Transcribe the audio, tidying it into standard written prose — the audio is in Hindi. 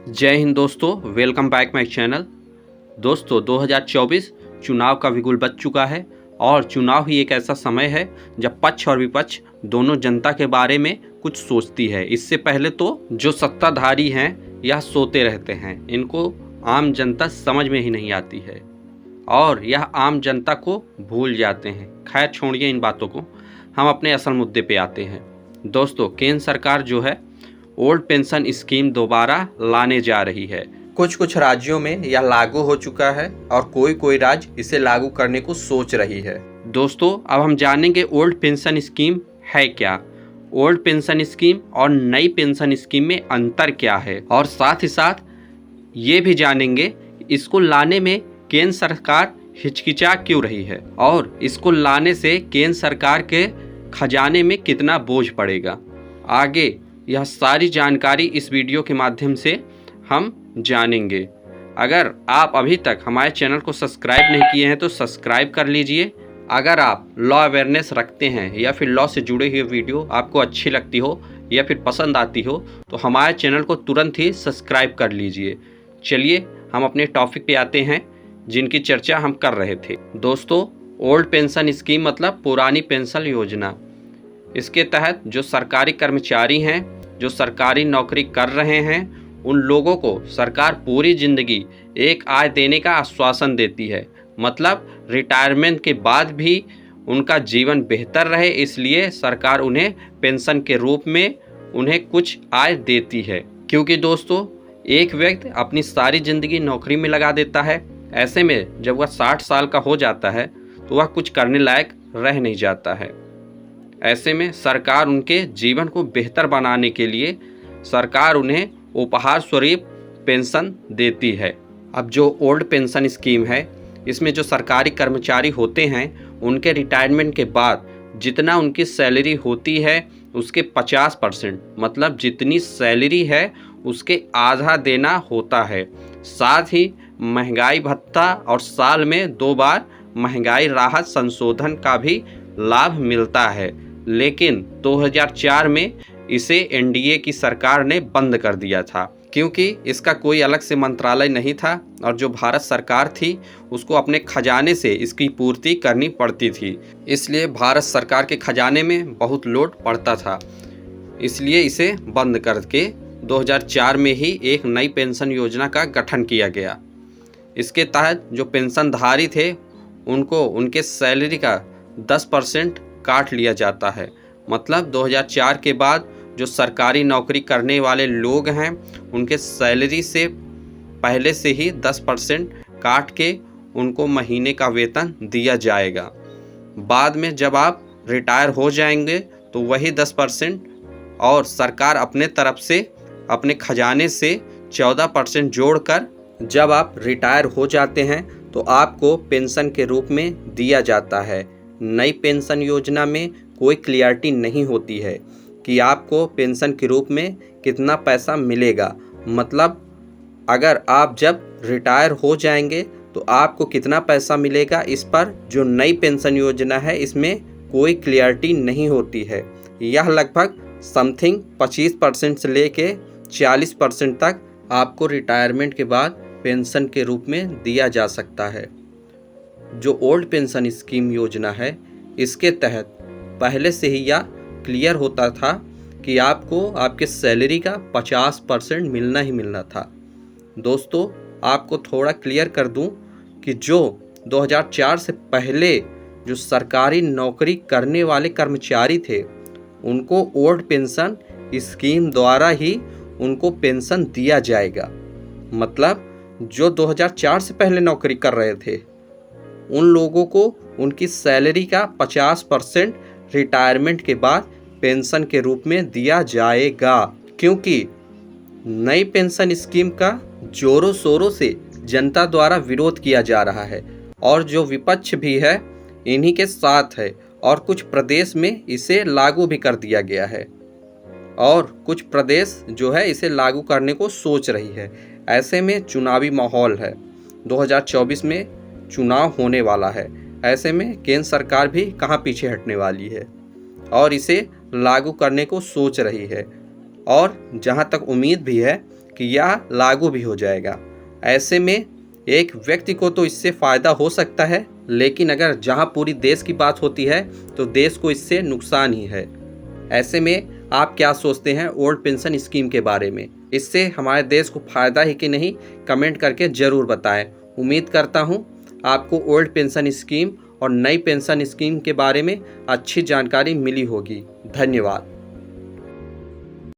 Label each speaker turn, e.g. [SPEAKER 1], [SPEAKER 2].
[SPEAKER 1] जय हिंद दोस्तों, वेलकम बैक माय चैनल। दोस्तों 2024 चुनाव का बिगुल बज चुका है और चुनाव ही एक ऐसा समय है जब पक्ष और विपक्ष दोनों जनता के बारे में कुछ सोचती है। इससे पहले तो जो सत्ताधारी हैं यह सोते रहते हैं, इनको आम जनता समझ में ही नहीं आती है और यह आम जनता को भूल जाते हैं। खैर छोड़िए इन बातों को, हम अपने असल मुद्दे पे आते हैं। दोस्तों केंद्र सरकार जो है ओल्ड पेंशन स्कीम दोबारा लाने जा रही है। कुछ राज्यों में यह लागू हो चुका है और कोई राज्य इसे लागू करने को सोच रही है। दोस्तों अब हम जानेंगे ओल्ड पेंशन स्कीम है क्या, ओल्ड पेंशन स्कीम और नई पेंशन स्कीम में अंतर क्या है, और साथ ही साथ ये भी जानेंगे इसको लाने में केंद्र सरकार हिचकिचा क्यों रही है और इसको लाने से केंद्र सरकार के खजाने में कितना बोझ पड़ेगा। आगे यह सारी जानकारी इस वीडियो के माध्यम से हम जानेंगे। अगर आप अभी तक हमारे चैनल को सब्सक्राइब नहीं किए हैं तो सब्सक्राइब कर लीजिए। अगर आप लॉ अवेयरनेस रखते हैं या फिर लॉ से जुड़े हुए वीडियो आपको अच्छी लगती हो या फिर पसंद आती हो तो हमारे चैनल को तुरंत ही सब्सक्राइब कर लीजिए। चलिए हम अपने टॉपिक पे आते हैं जिनकी चर्चा हम कर रहे थे। दोस्तों ओल्ड पेंशन स्कीम मतलब पुरानी पेंशन योजना। इसके तहत जो सरकारी कर्मचारी हैं, जो सरकारी नौकरी कर रहे हैं, उन लोगों को सरकार पूरी ज़िंदगी एक आय देने का आश्वासन देती है। मतलब रिटायरमेंट के बाद भी उनका जीवन बेहतर रहे, इसलिए सरकार उन्हें पेंशन के रूप में उन्हें कुछ आय देती है। क्योंकि दोस्तों एक व्यक्ति अपनी सारी ज़िंदगी नौकरी में लगा देता है, ऐसे में जब वह 60 साल का हो जाता है तो वह कुछ करने लायक रह नहीं जाता है। ऐसे में सरकार उनके जीवन को बेहतर बनाने के लिए सरकार उन्हें उपहार स्वरूप पेंशन देती है। अब जो ओल्ड पेंशन स्कीम है इसमें जो सरकारी कर्मचारी होते हैं उनके रिटायरमेंट के बाद जितना उनकी सैलरी होती है उसके 50% मतलब जितनी सैलरी है उसके आधा देना होता है। साथ ही महंगाई भत्ता और साल में 2 बार महंगाई राहत संशोधन का भी लाभ मिलता है। लेकिन 2004 में इसे एनडीए की सरकार ने बंद कर दिया था क्योंकि इसका कोई अलग से मंत्रालय नहीं था और जो भारत सरकार थी उसको अपने खजाने से इसकी पूर्ति करनी पड़ती थी, इसलिए भारत सरकार के खजाने में बहुत लोड पड़ता था। इसलिए इसे बंद करके 2004 में ही एक नई पेंशन योजना का गठन किया गया। इसके तहत जो पेंशनधारी थे उनको उनके सैलरी का 10% काट लिया जाता है। मतलब 2004 के बाद जो सरकारी नौकरी करने वाले लोग हैं उनके सैलरी से पहले से ही 10% काट के उनको महीने का वेतन दिया जाएगा। बाद में जब आप रिटायर हो जाएंगे तो वही 10% और सरकार अपने तरफ से अपने खजाने से 14% जोड़कर जब आप रिटायर हो जाते हैं तो आपको पेंशन के रूप में दिया जाता है। नई पेंशन योजना में कोई क्लियरिटी नहीं होती है कि आपको पेंशन के रूप में कितना पैसा मिलेगा। मतलब अगर आप जब रिटायर हो जाएंगे तो आपको कितना पैसा मिलेगा, इस पर जो नई पेंशन योजना है इसमें कोई क्लियरिटी नहीं होती है। यह लगभग समथिंग 25% से लेके 40% तक आपको रिटायरमेंट के बाद पेंशन के रूप में दिया जा सकता है। जो ओल्ड पेंशन स्कीम योजना है इसके तहत पहले से ही यह क्लियर होता था कि आपको आपके सैलरी का 50% मिलना ही मिलना था। दोस्तों आपको थोड़ा क्लियर कर दूं कि जो 2004 से पहले जो सरकारी नौकरी करने वाले कर्मचारी थे उनको ओल्ड पेंशन स्कीम द्वारा ही उनको पेंशन दिया जाएगा। मतलब जो 2004 से पहले नौकरी कर रहे थे उन लोगों को उनकी सैलरी का 50% रिटायरमेंट के बाद पेंशन के रूप में दिया जाएगा। क्योंकि नई पेंशन स्कीम का जोरों शोरों से जनता द्वारा विरोध किया जा रहा है और जो विपक्ष भी है इन्हीं के साथ है और कुछ प्रदेश में इसे लागू भी कर दिया गया है और कुछ प्रदेश जो है इसे लागू करने को सोच रही है। ऐसे में चुनावी माहौल है, 2024 में चुनाव होने वाला है। ऐसे में केंद्र सरकार भी कहाँ पीछे हटने वाली है और इसे लागू करने को सोच रही है। और जहाँ तक उम्मीद भी है कि यह लागू भी हो जाएगा। ऐसे में एक व्यक्ति को तो इससे फ़ायदा हो सकता है, लेकिन अगर जहां पूरी देश की बात होती है तो देश को इससे नुकसान ही है। ऐसे में आप क्या सोचते हैं ओल्ड पेंशन स्कीम के बारे में? इससे हमारे देश को फ़ायदा ही कि नहीं, कमेंट करके ज़रूर बताएं। उम्मीद करता हूं आपको ओल्ड पेंशन स्कीम और नई पेंशन स्कीम के बारे में अच्छी जानकारी मिली होगी। धन्यवाद।